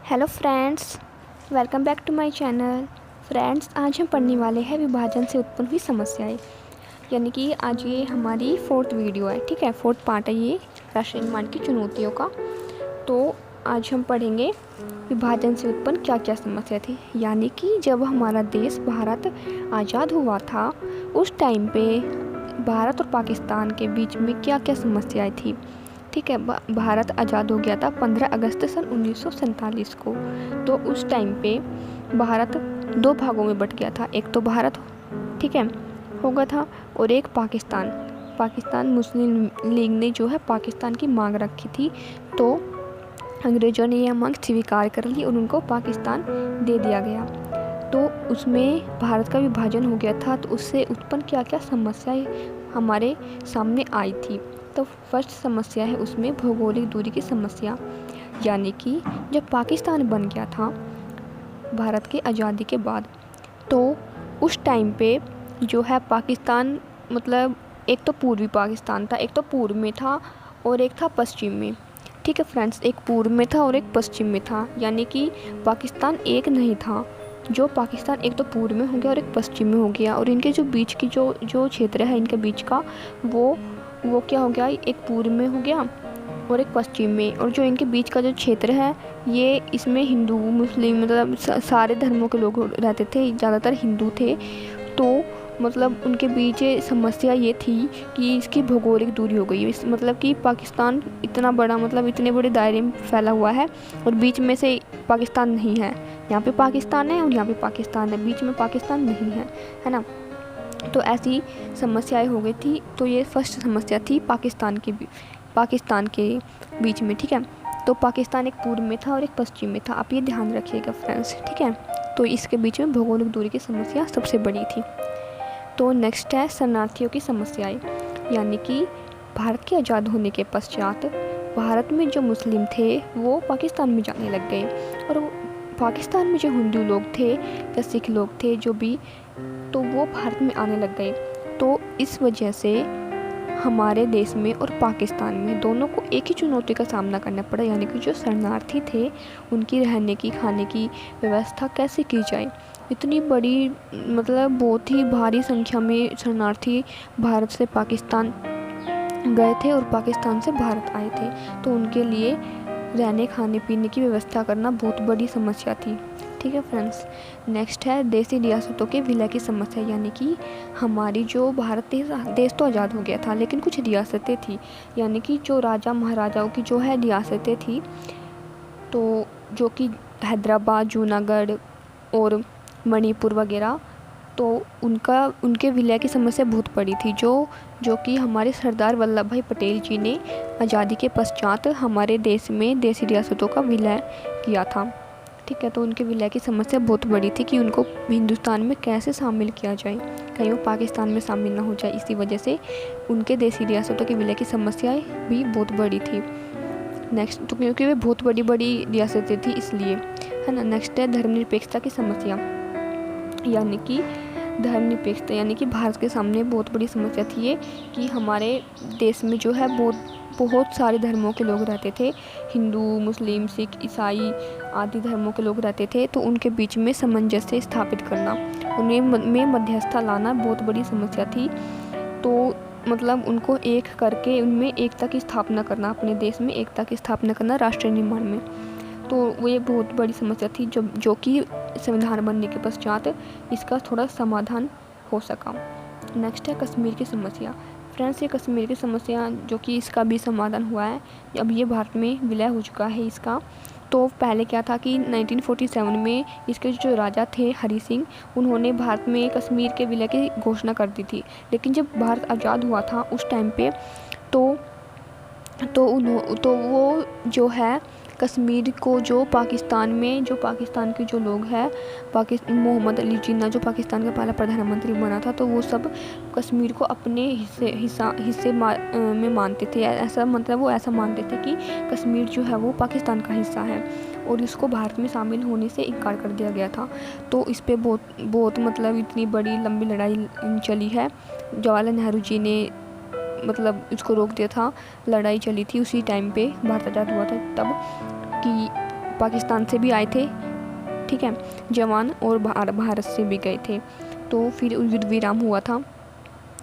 Hello friends, welcome back to my channel. Friends, आज हम पढ़ने वाले हैं विभाजन से उत्पन्न हुई समस्याएं। यानी कि आज ये हमारी 4th वीडियो है। ठीक है, 4th पार्ट है ये राष्ट्रीय निर्माण की चुनौतियों का। तो आज हम पढ़ेंगे विभाजन से उत्पन्न क्या क्या समस्या थी। यानी कि जब हमारा देश भारत आज़ाद हुआ था उस टाइम पे भारत और पाकिस्तान के बीच में क्या क्या समस्याएं थी। ठीक है, भारत आज़ाद हो गया था 15 अगस्त सन 1947 को। तो उस टाइम पे भारत दो भागों में बट गया था। एक तो भारत, ठीक है, हो गया था, और एक पाकिस्तान मुस्लिम लीग ने जो है पाकिस्तान की मांग रखी थी। तो अंग्रेज़ों ने यह मांग स्वीकार कर ली और उनको पाकिस्तान दे दिया गया। तो उसमें भारत का विभाजन हो गया था। तो उससे उत्पन्न क्या क्या समस्याएं हमारे सामने आई थी। तो फर्स्ट समस्या है उसमें भौगोलिक दूरी की समस्या। यानी कि जब पाकिस्तान बन गया था भारत की आज़ादी के बाद, तो उस टाइम पे जो है पाकिस्तान, मतलब एक तो पूर्वी पाकिस्तान था, एक तो पूर्व में था और एक था पश्चिम में। ठीक है फ्रेंड्स, एक पूर्व में था और एक पश्चिम में था। यानी कि पाकिस्तान एक नहीं था। जो पाकिस्तान एक तो पूर्व में हो गया और एक पश्चिम में हो गया, और इनके जो बीच की जो क्षेत्र है इनके बीच का, वो क्या हो गया, एक पूर्व में हो गया और एक पश्चिम में। और जो इनके बीच का जो क्षेत्र है ये, इसमें हिंदू मुस्लिम मतलब सारे धर्मों के लोग रहते थे, ज़्यादातर हिंदू थे। तो मतलब उनके बीच समस्या ये थी कि इसकी भौगोलिक दूरी हो गई। मतलब कि पाकिस्तान इतना बड़ा, मतलब इतने बड़े दायरे में फैला हुआ है और बीच में से पाकिस्तान नहीं है। यहाँ पे पाकिस्तान है और यहाँ पे पाकिस्तान है, बीच में पाकिस्तान नहीं है ना। तो ऐसी समस्याएं हो गई थी। तो ये फर्स्ट समस्या थी पाकिस्तान के बीच में। ठीक है, तो पाकिस्तान एक पूर्व में था और एक पश्चिम में था। आप ये ध्यान रखिएगा फ्रेंड्स। ठीक है, तो इसके बीच में भौगोलिक दूरी की समस्या सबसे बड़ी थी। तो नेक्स्ट है शरणार्थियों की समस्याएं। यानी कि भारत के आज़ाद होने के पश्चात भारत में जो मुस्लिम थे वो पाकिस्तान में जाने लग गए, और पाकिस्तान में जो हिंदू लोग थे या सिख लोग थे जो भी, तो वो भारत में आने लग गए। तो इस वजह से हमारे देश में और पाकिस्तान में दोनों को एक ही चुनौती का सामना करना पड़ा। यानी कि जो शरणार्थी थे उनकी रहने की, खाने की व्यवस्था कैसे की जाए। इतनी बड़ी, मतलब बहुत ही भारी संख्या में शरणार्थी भारत से पाकिस्तान गए थे और पाकिस्तान से भारत आए थे। तो उनके लिए रहने खाने पीने की व्यवस्था करना बहुत बड़ी समस्या थी। ठीक है फ्रेंड्स, नेक्स्ट है देसी रियासतों के विलय की समस्या। यानी कि हमारी जो भारत देश तो आज़ाद हो गया था, लेकिन कुछ रियासतें थी, यानी कि जो राजा महाराजाओं की जो है रियासतें थी, तो जो कि हैदराबाद, जूनागढ़ और मणिपुर वगैरह, तो उनके विलय की समस्या बहुत बड़ी थी। जो कि हमारे सरदार वल्लभ भाई पटेल जी ने आज़ादी के पश्चात हमारे देश में देसी रियासतों का विलय किया था। ठीक है, तो उनके विलय की समस्या बहुत बड़ी थी कि उनको हिंदुस्तान में कैसे शामिल किया जाए, कहीं वो पाकिस्तान में शामिल ना हो जाए। इसी वजह से उनके देसी रियासतों के विलय की समस्याएं भी बहुत बड़ी थी। नेक्स्ट, तो क्योंकि वे बहुत बड़ी बड़ी रियासतें थी इसलिए, है ना। नेक्स्ट है धर्मनिरपेक्षता की समस्या। यानी कि धर्मनिरपेक्षता, यानी कि भारत के सामने बहुत बड़ी समस्या थी ये कि हमारे देश में जो है बहुत सारे धर्मों के लोग रहते थे। हिंदू, मुस्लिम, सिख, ईसाई आदि धर्मों के लोग रहते थे। तो उनके बीच में सामंजस्य स्थापित करना, उन्हें में मध्यस्थता लाना बहुत बड़ी समस्या थी। तो मतलब उनको एक करके उनमें एकता की स्थापना करना, अपने देश में एकता की स्थापना करना राष्ट्रीय निर्माण में। तो वो ये बहुत बड़ी समस्या थी जो कि संविधान बनने के पश्चात इसका थोड़ा समाधान हो सका। नेक्स्ट है कश्मीर की समस्या। फ्रेंड्स, ये कश्मीर की समस्या जो कि इसका भी समाधान हुआ है, अब ये भारत में विलय हो चुका है इसका। तो पहले क्या था कि 1947 में इसके जो राजा थे हरी सिंह, उन्होंने भारत में कश्मीर के विलय की घोषणा कर दी थी। लेकिन जब भारत आज़ाद हुआ था उस टाइम पे, तो वो जो है कश्मीर को, जो पाकिस्तान के जो लोग हैं, मोहम्मद अली जिन्ना जो पाकिस्तान का पहला प्रधानमंत्री बना था, तो वो सब कश्मीर को अपने हिस्से में मानते थे। ऐसा मतलब वो ऐसा मानते थे कि कश्मीर जो है वो पाकिस्तान का हिस्सा है, और इसको भारत में शामिल होने से इनकार कर दिया गया था। तो इस पे बहुत मतलब इतनी बड़ी लंबी लड़ाई चली है। जवाहरलाल नेहरू जी ने मतलब इसको रोक दिया था। लड़ाई चली थी उसी टाइम पे, भारत आज़ाद हुआ था तब, कि पाकिस्तान से भी आए थे, ठीक है, जवान, और भारत से भी गए थे। तो फिर युद्ध विराम हुआ था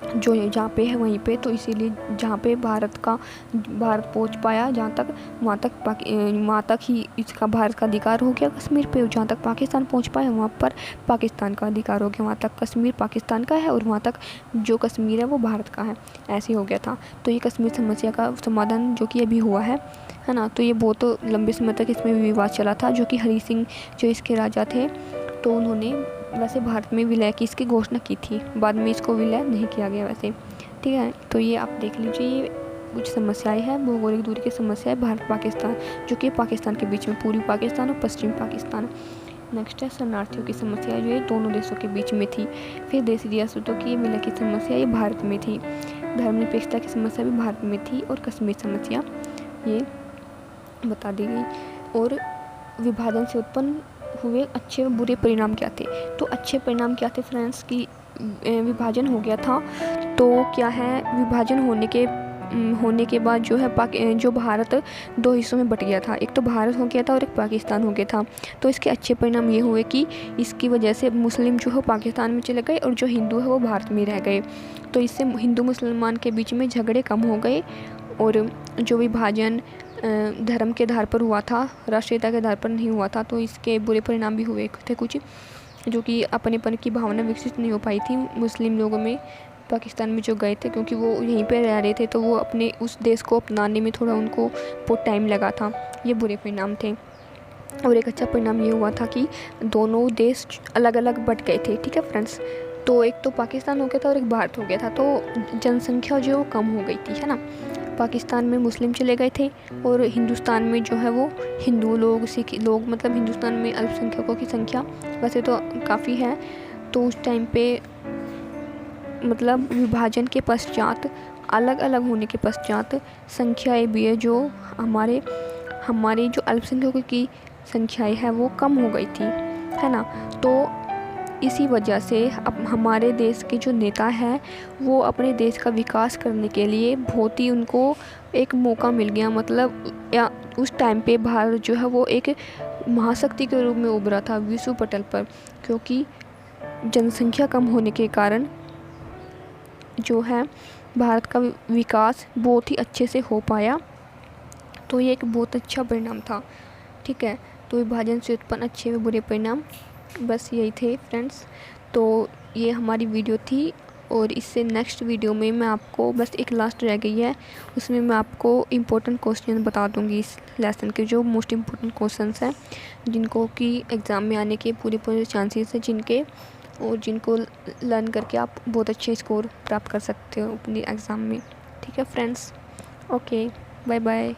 जो जहाँ पे है वहीं पे, तो इसीलिए जहाँ पे भारत पहुँच पाया जहाँ तक, वहाँ तक ही इसका भारत का अधिकार हो गया कश्मीर पे। जहाँ तक पाकिस्तान पहुँच पाया वहाँ पर पाकिस्तान का अधिकार हो गया। वहाँ तक कश्मीर पाकिस्तान का है और वहाँ तक जो कश्मीर है वो भारत का है, ऐसे हो गया था। तो ये कश्मीर समस्या का समाधान जो कि अभी हुआ है ना। तो ये बहुत लंबे समय तक इसमें विवाद चला था, जो कि हरी सिंह जो इसके राजा थे, तो उन्होंने वैसे भारत में विलय की इसकी घोषणा की थी, बाद में इसको विलय नहीं किया गया वैसे, ठीक है। तो ये आप देख लीजिए, ये कुछ समस्याएं हैं, भौगोलिक दूरी की समस्या है भारत पाकिस्तान, जो कि पाकिस्तान के बीच में, पूर्वी पाकिस्तान और पश्चिमी पाकिस्तान। नेक्स्ट है शरणार्थियों की समस्या, जो ये दोनों देशों के बीच में थी। फिर देशी रियासतों की विलय की समस्या, ये भारत में थी। धर्मनिरपेक्षता की समस्या भी भारत में थी, और कश्मीर समस्या ये बता दी गई। और विभाजन से उत्पन्न हुए अच्छे व बुरे परिणाम क्या थे। तो अच्छे परिणाम क्या थे फ्रेंड्स, कि विभाजन हो गया था, तो क्या है, विभाजन होने के बाद जो है जो भारत दो हिस्सों में बट गया था, एक तो भारत हो गया था और एक पाकिस्तान हो गया था। तो इसके अच्छे परिणाम ये हुए कि इसकी वजह से मुस्लिम जो है पाकिस्तान में चले गए और जो हिंदू है वो भारत में रह गए। तो इससे हिंदू मुसलमान के बीच में झगड़े कम हो गए, और जो विभाजन धर्म के आधार पर हुआ था, राष्ट्रीयता के आधार पर नहीं हुआ था, तो इसके बुरे परिणाम भी हुए थे कुछ, जो कि अपनेपन की भावना विकसित नहीं हो पाई थी मुस्लिम लोगों में, पाकिस्तान में जो गए थे, क्योंकि वो यहीं पे रह रहे थे, तो वो अपने उस देश को अपनाने में थोड़ा उनको बहुत टाइम लगा था। ये बुरे परिणाम थे। और एक अच्छा परिणाम ये हुआ था कि दोनों देश अलग अलग बट गए थे, ठीक है फ्रेंड्स। तो एक तो पाकिस्तान हो गया था और एक भारत हो गया था, तो जनसंख्या जो कम हो गई थी, है ना। पाकिस्तान में मुस्लिम चले गए थे, और हिंदुस्तान में जो है वो हिंदू लोग, सिख लोग, मतलब हिंदुस्तान में अल्पसंख्यकों की संख्या वैसे तो काफ़ी है। तो उस टाइम पे मतलब विभाजन के पश्चात, अलग अलग होने के पश्चात संख्याएँ भी है, जो हमारे जो अल्पसंख्यकों की संख्याएँ है वो कम हो गई थी, है ना। तो इसी वजह से अब हमारे देश के जो नेता हैं वो अपने देश का विकास करने के लिए बहुत ही उनको एक मौका मिल गया, मतलब या उस टाइम पे भारत जो है वो एक महाशक्ति के रूप में उभरा था विश्व पटल पर, क्योंकि जनसंख्या कम होने के कारण जो है भारत का विकास बहुत ही अच्छे से हो पाया। तो ये एक बहुत अच्छा परिणाम था, ठीक है। तो विभाजन से उत्पन्न अच्छे व बुरे परिणाम बस यही थे फ्रेंड्स। तो ये हमारी वीडियो थी, और इससे नेक्स्ट वीडियो में मैं आपको बस एक लास्ट रह गई है, उसमें मैं आपको इम्पोर्टेंट क्वेश्चन बता दूंगी इस लेसन के, जो मोस्ट इम्पोर्टेंट क्वेश्चंस हैं, जिनको कि एग्ज़ाम में आने के पूरे चांसेस हैं जिनके, और जिनको लर्न करके आप बहुत अच्छे स्कोर प्राप्त कर सकते हो अपने एग्ज़ाम में, ठीक है फ्रेंड्स। Okay, bye bye.